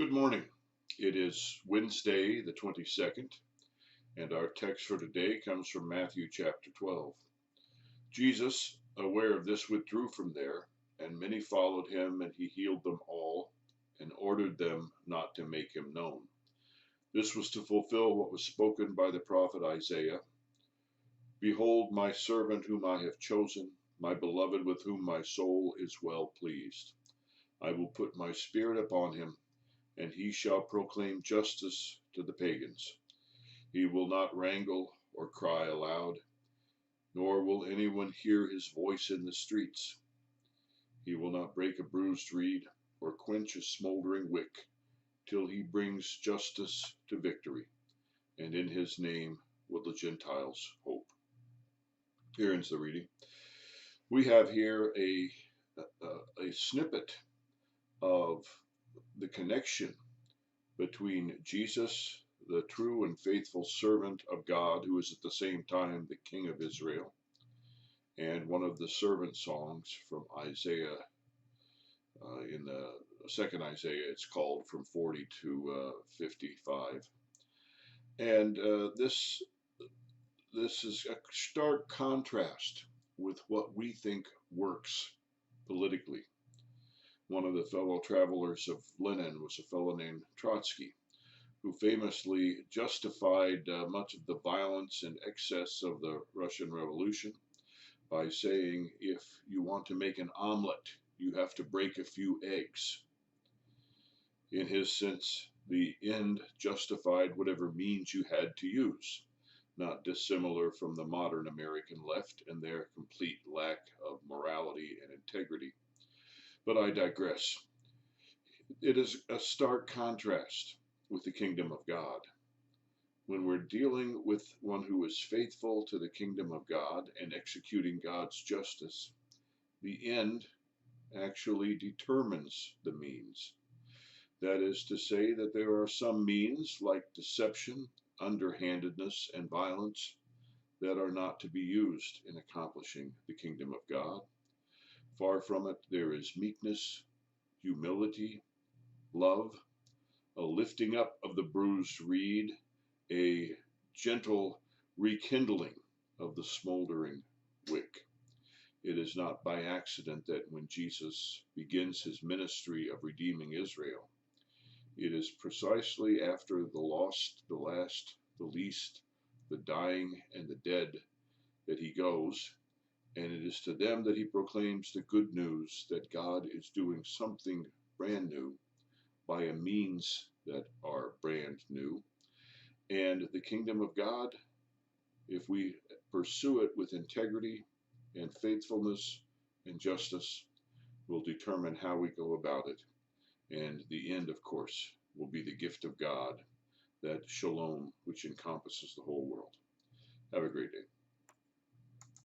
Good morning. It is Wednesday, the 22nd, and our text for today comes from Matthew chapter 12. Jesus, aware of this, withdrew from there, and many followed him, and he healed them all, and ordered them not to make him known. This was to fulfill what was spoken by the prophet Isaiah. Behold, my servant whom I have chosen, my beloved with whom my soul is well pleased. I will put my spirit upon him, and he shall proclaim justice to the pagans. He will not wrangle or cry aloud, nor will anyone hear his voice in the streets. He will not break a bruised reed or quench a smoldering wick, till he brings justice to victory, and in his name will the Gentiles hope. Here ends the reading. We have here a snippet of the connection between Jesus, the true and faithful servant of God, who is at the same time the King of Israel, and one of the servant songs from Isaiah, in the second Isaiah, it's called from 40 to 55. And this is a stark contrast with what we think works politically. One of the fellow travelers of Lenin was a fellow named Trotsky, who famously justified much of the violence and excess of the Russian Revolution by saying, if you want to make an omelet, you have to break a few eggs. In his sense, the end justified whatever means you had to use, not dissimilar from the modern American left and their complete lack of morality and integrity. But I digress. It is a stark contrast with the kingdom of God. When we're dealing with one who is faithful to the kingdom of God and executing God's justice, the end actually determines the means. That is to say that there are some means like deception, underhandedness, and violence that are not to be used in accomplishing the kingdom of God. Far from it, there is meekness, humility, love, a lifting up of the bruised reed, a gentle rekindling of the smoldering wick. It is not by accident that when Jesus begins his ministry of redeeming Israel, it is precisely after the lost, the last, the least, the dying, and the dead that he goes, and it is to them that he proclaims the good news that God is doing something brand new by a means that are brand new. And the kingdom of God, if we pursue it with integrity and faithfulness and justice, will determine how we go about it. And the end, of course, will be the gift of God, that shalom which encompasses the whole world. Have a great day.